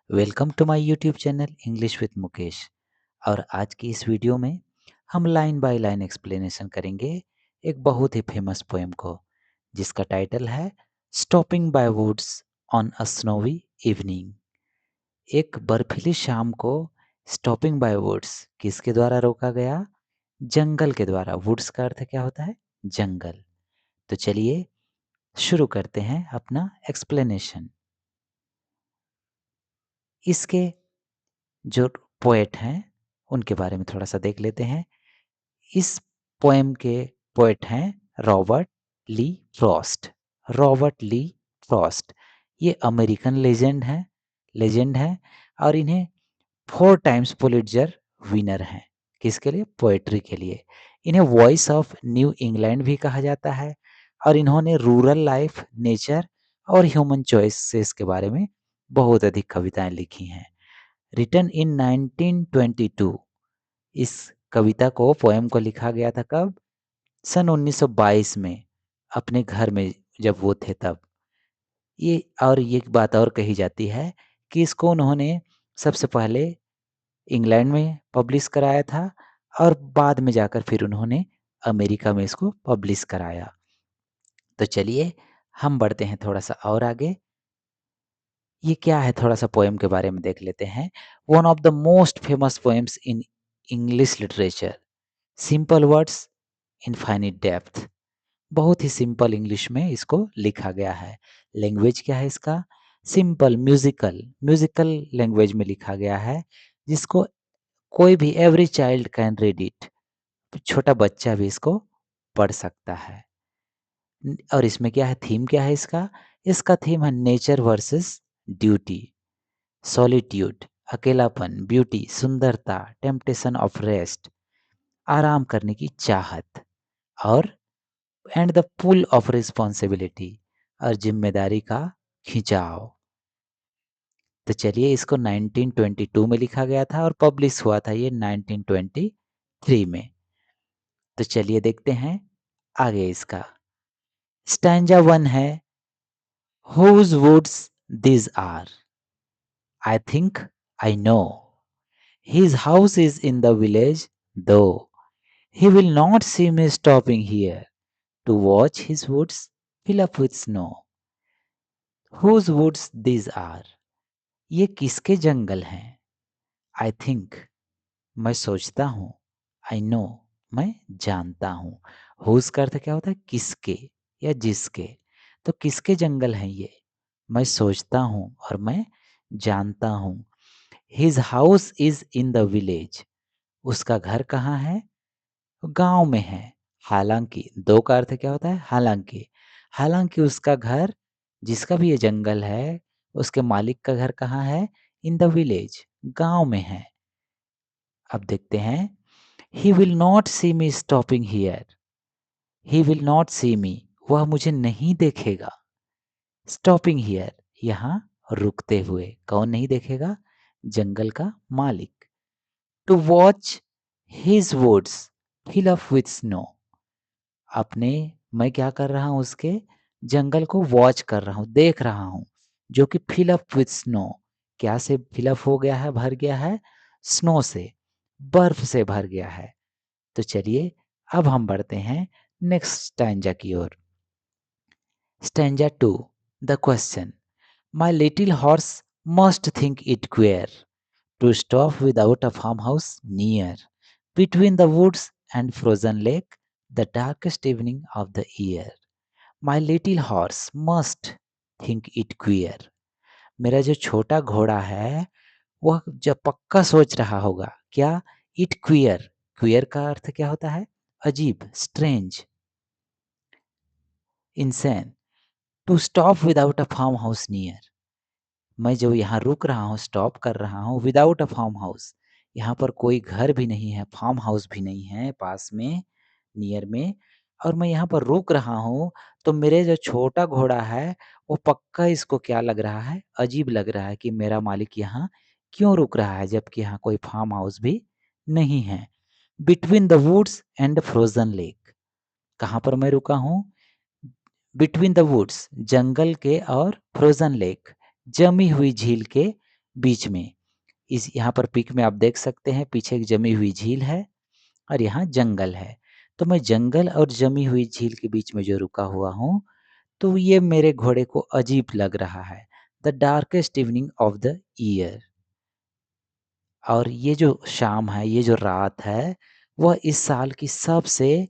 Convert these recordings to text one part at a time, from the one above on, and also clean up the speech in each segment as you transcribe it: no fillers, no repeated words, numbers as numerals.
Welcome to my YouTube channel English with Mukesh. और आज की इस वीडियो में हम लाइन बाय लाइन एक्सप्लेनेशन करेंगे एक बहुत ही फेमस पोएम को, जिसका टाइटल है stopping by woods on a snowy evening. एक बर्फीली शाम को स्टॉपिंग बाय वुड्स किसके द्वारा रोका गया? जंगल के द्वारा। वुड्स का अर्थ क्या होता है? जंगल। तो चलिए शुरू करते हैं अपना एक्सप्लेनेशन। इसके जो पोएट हैं उनके बारे में थोड़ा सा देख लेते हैं। इस पोएम के पोएट हैं रॉबर्ट ली फ्रॉस्ट। रॉबर्ट ली फ्रॉस्ट ये अमेरिकन लेजेंड है और इन्हें 4 टाइम्स पुलिट्जर विनर हैं। किसके लिए? पोएट्री के लिए। इन्हें वॉइस ऑफ न्यू इंग्लैंड भी कहा जाता है और इन्होंने रूरल लाइफ, नेचर और ह्यूमन चॉइसेस के बारे में बहुत अधिक कविताएं लिखी हैं। Written in 1922। इस कविता को, पोएम को लिखा गया था कब? सन 1922 में, अपने घर में जब वो थे तब। ये बात और कही जाती है कि इसको उन्होंने सबसे पहले इंग्लैंड में पब्लिश कराया था और बाद में जाकर फिर उन्होंने अमेरिका में इसको पब्लिश कराया। तो चलिए हम बढ़ते हैं थोड़ा सा और आगे। ये क्या है, थोड़ा सा पोएम के बारे में देख लेते हैं। One of the most famous poems in English literature. Simple words, infinite depth. बहुत ही सिंपल इंग्लिश में इसको लिखा गया है। लैंग्वेज क्या है इसका? सिंपल म्यूजिकल म्यूजिकल लैंग्वेज में लिखा गया है, जिसको कोई भी, every child can read it. छोटा बच्चा भी इसको पढ़ सकता है। और इसमें क्या है, थीम क्या है इसका? इसका थीम है नेचर वर्सेस ड्यूटी, सॉलिट्यूड, अकेलापन, ब्यूटी, सुंदरता, टेम्पटेशन ऑफ रेस्ट, आराम करने की चाहत, और and the pull of responsibility, और जिम्मेदारी का खिंचाव। तो चलिए, इसको 1922 में लिखा गया था और पब्लिश हुआ था ये 1923 में। तो चलिए देखते हैं आगे इसका। स्टैंजा 1 है, whose woods these are? I think I know. His house is in the village, though he will not see me stopping here to watch his woods fill up with snow. Whose woods these are? ये किसके जंगल हैं? I think, मैं सोचता हूँ। I know, मैं जानता हूँ। Whose का अर्थ क्या होता है? किसके या जिसके। तो किसके जंगल हैं ये? मैं सोचता हूँ और मैं जानता हूँ। His house is in the village. उसका घर कहाँ है? गांव में है। हालांकि, दो का अर्थ क्या होता है? हालांकि। हालांकि उसका घर, जिसका भी ये जंगल है, उसके मालिक का घर कहाँ है? इन द विलेज, गांव में है। अब देखते हैं, he will not see me stopping here. He will not see me, वह मुझे नहीं देखेगा। स्टॉपिंग हियर, यहाँ रुकते हुए। कौन नहीं देखेगा? जंगल का मालिक। To watch his woods fill up with snow. अपने, मैं क्या कर रहा हूँ? उसके जंगल को वॉच कर रहा हूँ, देख रहा हूँ, जो कि फिल अप विथ स्नो। क्या से फिल अप हो गया है? भर गया है। स्नो से, बर्फ से भर गया है। तो चलिए अब हम बढ़ते हैं नेक्स्ट स्टैंजा की ओर। Stanza 2, the question. My little horse must think it queer to stop without a farmhouse near, between the woods and frozen lake, the darkest evening of the year. My little horse must think it queer. मेरा जो छोटा घोड़ा है, वह जब पक्का सोच रहा होगा क्या? It queer. क्वियर का अर्थ क्या होता है? अजीब, strange, insane. To stop without a farmhouse near. मैं जो यहाँ रुक रहा हूँ, स्टॉप कर रहा हूँ, विदाउट अ फार्म हाउस, यहाँ पर कोई घर भी नहीं है, फार्म हाउस भी नहीं है पास में, नियर में, और मैं यहाँ पर रुक रहा हूँ। तो मेरे जो छोटा घोड़ा है, वो पक्का, इसको क्या लग रहा है? अजीब लग रहा है कि मेरा मालिक यहाँ क्यों रुक रहा है, जबकि यहाँ कोई फार्म हाउस भी नहीं है। Between the woods and frozen lake, कहाँ पर मैं रुका हूँ? बिटवीन द वुड्स, जंगल के, और फ्रोजन लेक, जमी हुई झील के बीच में, इस यहाँ पर पिक में आप देख सकते हैं पीछे एक जमी हुई झील है और यहाँ जंगल है। तो मैं जंगल और जमी हुई झील के बीच में जो रुका हुआ हूँ, तो ये मेरे घोड़े को अजीब लग रहा है। The darkest evening of the year. और ये जो शाम है, ये जो रात है, वह इस साल की सबसे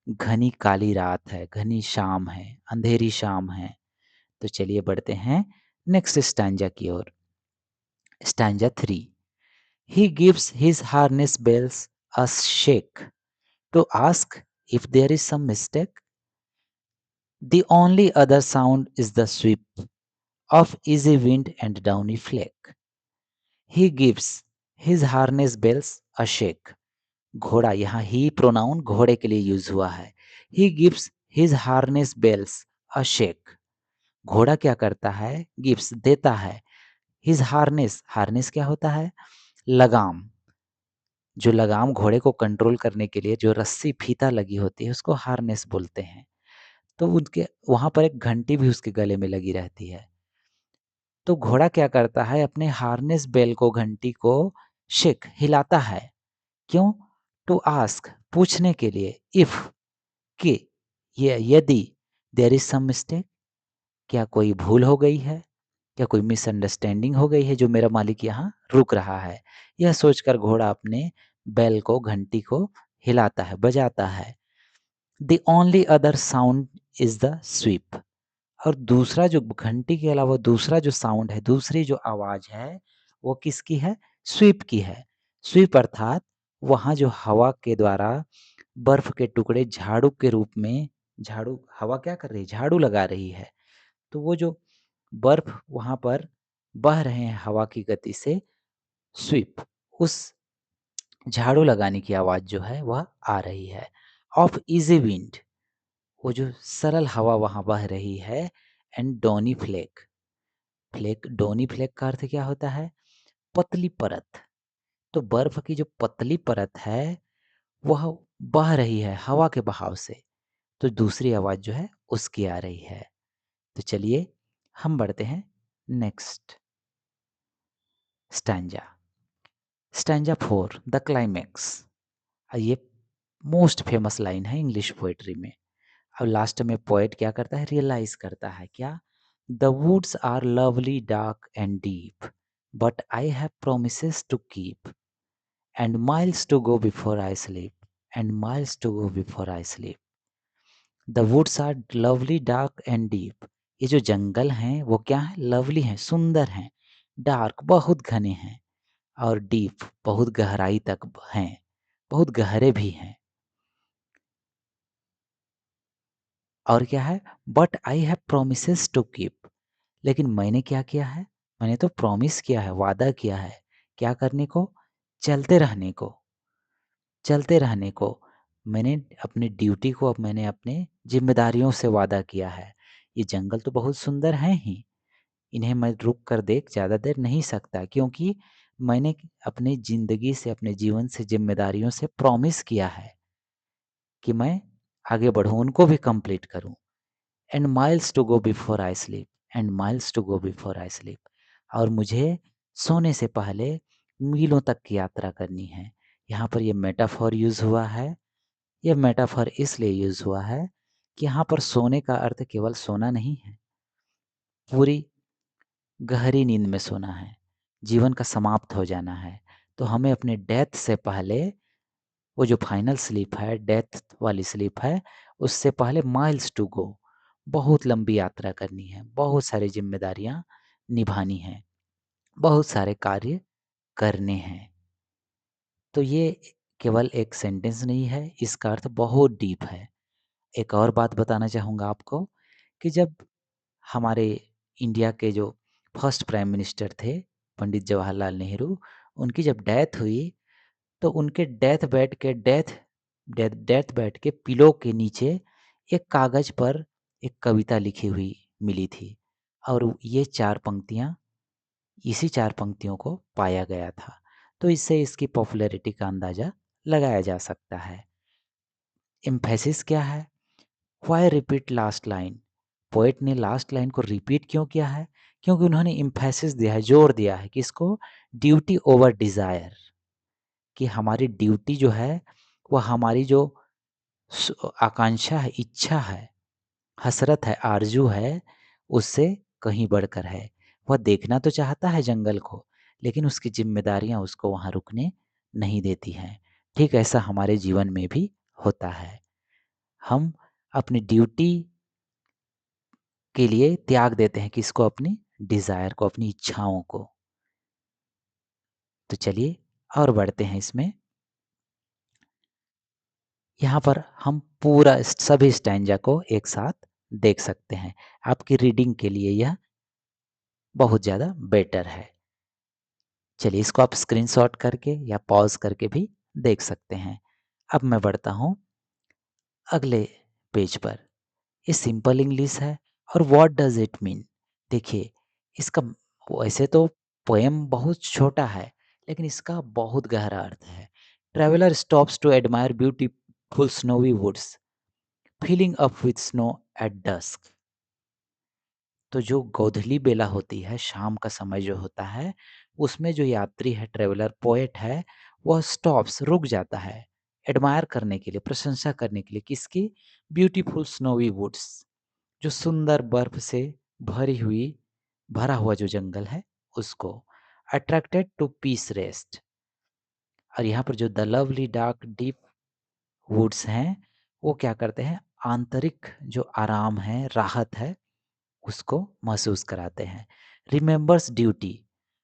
घनी काली रात है, घनी शाम है, अंधेरी शाम है। तो चलिए बढ़ते हैं नेक्स्ट स्टैंजा की ओर। Stanza 3। He gives his harness bells a shake to ask if there is some mistake. The only other sound is the sweep of easy wind and downy flake. He gives his harness bells a shake. घोड़ा, यहाँ ही pronoun घोड़े के लिए use हुआ है। He gives his harness bells a shake. घोड़ा क्या करता है? गिव्स देता है। His harness, हार्नेस क्या होता है? लगाम। जो लगाम घोड़े को कंट्रोल करने के लिए जो रस्सी फीता लगी होती है उसको हार्नेस बोलते हैं। तो उनके वहां पर एक घंटी भी उसके गले में लगी रहती है। तो घोड़ा क्या करता है? अपने हार्नेस बेल को, घंटी को शेक, हिलाता है। क्यों? टू आस्क, पूछने के लिए, इफ, कि, ये यदि, देयर इज सम मिस्टेक, क्या कोई भूल हो गई है, क्या कोई मिसअंडरस्टैंडिंग हो गई है जो मेरा मालिक यहाँ रुक रहा है। यह सोचकर घोड़ा अपने बेल को, घंटी को हिलाता है, बजाता है। The only other sound is the SVEEP. और दूसरा जो घंटी के अलावा दूसरा जो साउंड है, दूसरी जो आवाज है, वो किसकी है? स्वीप की है। स्वीप अर्थात वहां जो हवा के द्वारा बर्फ के टुकड़े झाड़ू के रूप में, झाड़ू, हवा क्या कर रही है? झाड़ू लगा रही है। तो वो जो बर्फ वहां पर बह रहे हैं हवा की गति से, स्वीप, उस झाड़ू लगाने की आवाज जो है वह आ रही है। ऑफ इजी विंड, वो जो सरल हवा वहां बह रही है। And downy flake, flake, downy flake का अर्थ क्या होता है? पतली परत। तो बर्फ की जो पतली परत है वह बह रही है हवा के बहाव से। तो दूसरी आवाज जो है उसकी आ रही है। तो चलिए हम बढ़ते हैं next stanza. Stanza 4, the climax. ये मोस्ट फेमस लाइन है इंग्लिश पोएट्री में। अब लास्ट में पोएट क्या करता है? रियलाइज करता है क्या? The woods are lovely dark and deep, but I have promises to keep, and miles to go before I sleep, and miles to go before I sleep. The woods are lovely dark and deep. ये जो जंगल हैं वो क्या है? Lovely हैं, सुंदर हैं। Dark, बहुत घने हैं। और डीप, बहुत गहराई तक हैं, बहुत गहरे भी हैं। और क्या है? But I have promises to keep, लेकिन मैंने क्या किया है? मैंने तो प्रॉमिस किया है, वादा किया है। क्या करने को? चलते रहने को, चलते रहने को। मैंने अपनी ड्यूटी को, अब मैंने अपने जिम्मेदारियों से वादा किया है। ये जंगल तो बहुत सुंदर हैं ही, इन्हें मैं रुक कर देख ज़्यादा देर नहीं सकता, क्योंकि मैंने अपनी ज़िंदगी से, अपने जीवन से, जिम्मेदारियों से प्रॉमिस किया है कि मैं आगे बढ़ूँ, उनको भी कंप्लीट करूँ। And miles to go before I sleep, and miles to go before I sleep. और मुझे सोने से पहले मीलों तक की यात्रा करनी है। यहाँ पर ये मेटाफॉर यूज़ हुआ है। यह मेटाफॉर इसलिए यूज़ हुआ है कि यहाँ पर सोने का अर्थ केवल सोना नहीं है, पूरी गहरी नींद में सोना है, जीवन का समाप्त हो जाना है। तो हमें अपने डेथ से पहले, वो जो फाइनल स्लीप है, डेथ वाली स्लीप है, उससे पहले माइल्स टू गो, बहुत लंबी यात्रा करनी है, बहुत सारी जिम्मेदारियां निभानी हैं, बहुत सारे कार्य करने हैं। तो ये केवल एक सेंटेंस नहीं है, इसका अर्थ बहुत डीप है। एक और बात बताना चाहूँगा आपको कि जब हमारे इंडिया के जो फर्स्ट प्राइम मिनिस्टर थे, पंडित जवाहरलाल नेहरू, उनकी जब डेथ हुई, तो उनके डेथ बेड के पिलो के नीचे एक कागज पर एक कविता लिखी हुई मिली थी। और ये 4 पंक्तियाँ, इसी 4 पंक्तियों को पाया गया था। तो इससे इसकी पॉपुलैरिटी का अंदाज़ा लगाया जा सकता है। एम्फेसिस क्या है? Why repeat last line? Poet ने लास्ट लाइन को रिपीट क्यों किया है? क्योंकि उन्होंने एम्फेसिस दिया है, जोर दिया है कि इसको ड्यूटी ओवर डिज़ायर, कि हमारी ड्यूटी जो है वो हमारी जो आकांक्षा है, इच्छा है, हसरत है, आरज़ू है, उससे कहीं बढ़कर है। वह देखना तो चाहता है जंगल को, लेकिन उसकी ज़िम्मेदारियाँ उसको वहाँ रुकने नहीं देती हैं। ठीक ऐसा हमारे जीवन में भी होता है। हम अपनी ड्यूटी के लिए त्याग देते हैं किसको? अपनी डिज़ायर को, अपनी इच्छाओं को। तो चलिए और बढ़ते हैं इसमें। यहाँ पर हम पूरा सभी स्टैन्ज़ा को एक साथ देख सकते हैं। आपकी रीडिंग के लिए यह बहुत ज़्यादा बेटर है। चलिए इसको आप स्क्रीनशॉट करके या पॉज़ करके भी देख सकते हैं। अब मैं बढ़ता हूँ अगले पेज पर। ये सिंपल इंग्लिश है और व्हाट डज़ इट मीन? देखिए, इसका वैसे तो पोएम बहुत छोटा है, लेकिन इसका बहुत गहरा अर्थ है। Traveller stops to admire beautiful snowy woods, filling up with snow at dusk. तो जो गोधूली बेला होती है, शाम का समय जो होता है, उसमें जो यात्री है, ट्रैवलर, पोएट है, वह स्टॉप्स, रुक जाता है, एडमायर करने के लिए, प्रशंसा करने के लिए, किसकी? ब्यूटीफुल स्नोवी वुड्स, जो सुंदर बर्फ से भरी हुई भरा हुआ जो जंगल है, उसको। अट्रैक्टेड टू पीस रेस्ट, और यहाँ पर जो the lovely dark deep woods हैं, वो क्या करते हैं? आंतरिक जो आराम है, राहत है, उसको महसूस कराते हैं। रिमेंबर्स ड्यूटी,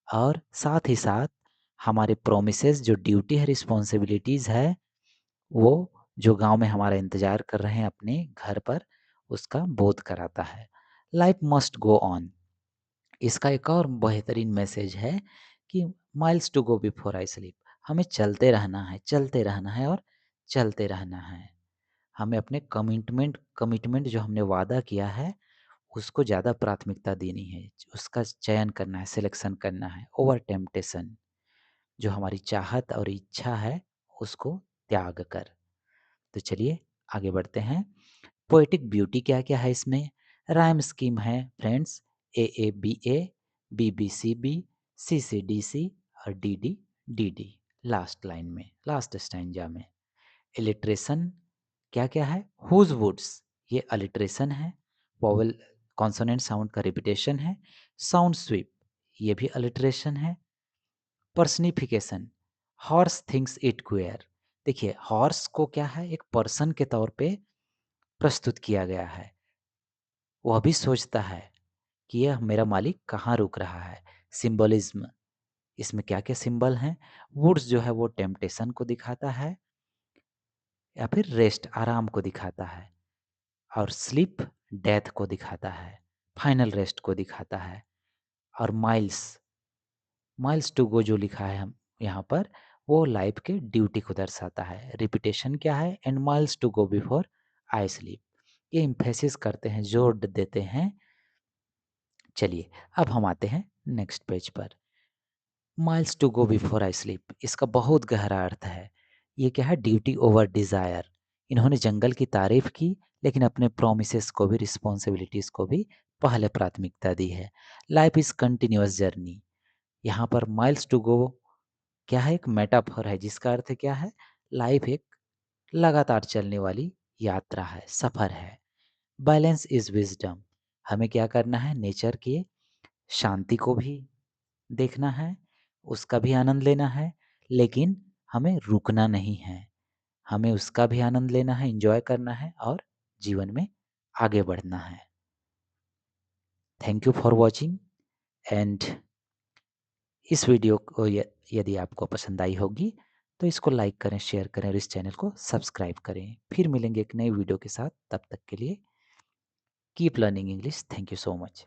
और साथ ही साथ हमारे प्रोमिसेस, जो ड्यूटी है, रिस्पॉन्सिबिलिटीज़ है, वो जो गांव में हमारा इंतज़ार कर रहे हैं अपने घर पर, उसका बोध कराता है। लाइफ मस्ट गो ऑन, इसका एक और बेहतरीन मैसेज है कि miles to go before I sleep, हमें चलते रहना है, चलते रहना है और चलते रहना है। हमें अपने कमिटमेंट जो हमने वादा किया है, उसको ज़्यादा प्राथमिकता देनी है, उसका चयन करना है, सिलेक्शन करना है, ओवर टेम्पटेशन, जो हमारी चाहत और इच्छा है, उसको त्याग कर। तो चलिए आगे बढ़ते हैं। पोएटिक ब्यूटी क्या क्या है इसमें? राइम स्कीम है friends, A A B A, B B C D C और D D D D, last line में, लास्ट स्टैंजा में। इलिट्रेशन क्या क्या है? हुज वुड्स, ये अलिट्रेशन है, वॉवल कॉन्सोनेंट साउंड का रिपीटेशन है। साउंड स्वीप, ये भी अलिट्रेशन है। Personification, horse thinks it queer, देखिए हॉर्स को क्या है? एक पर्सन के तौर पे प्रस्तुत किया गया है। वह भी सोचता है कि यह मेरा मालिक कहाँ रुक रहा है। सिंबलिज्म, इसमें क्या क्या सिंबल हैं? वुड्स जो है वो टेम्पटेशन को दिखाता है, या फिर रेस्ट, आराम को दिखाता है, और स्लीप डेथ को दिखाता है, फाइनल रेस्ट को दिखाता है। और माइल्स, माइल्स टू गो जो लिखा है हम यहाँ पर, वो लाइफ के ड्यूटी को दर्शाता है। रिपीटेशन क्या है? And miles to go before I sleep, ये इम्फेसिस करते हैं, जोर देते हैं। चलिए अब हम आते हैं नेक्स्ट पेज पर। Miles to go before I sleep, इसका बहुत गहरा अर्थ है। ये क्या है? Duty over desire. इन्होंने जंगल की तारीफ की, लेकिन अपने प्रोमिसेस को भी, रिस्पॉन्सिबिलिटीज़ को भी पहले प्राथमिकता दी है। लाइफ इज़ कंटिन्यूअस जर्नी, यहाँ पर माइल्स टू गो क्या है? एक मेटाफर है, जिसका अर्थ क्या है? लाइफ एक लगातार चलने वाली यात्रा है, सफ़र है। बैलेंस इज़ विजडम, हमें क्या करना है? नेचर की शांति को भी देखना है, उसका भी आनंद लेना है, लेकिन हमें रुकना नहीं है। हमें उसका भी आनंद लेना है, एन्जॉय करना है और जीवन में आगे बढ़ना है। Thank you for watching, and इस वीडियो को यदि आपको पसंद आई होगी तो इसको लाइक करें, शेयर करें और इस चैनल को सब्सक्राइब करें। फिर मिलेंगे एक नई वीडियो के साथ, तब तक के लिए keep learning English. Thank you so much.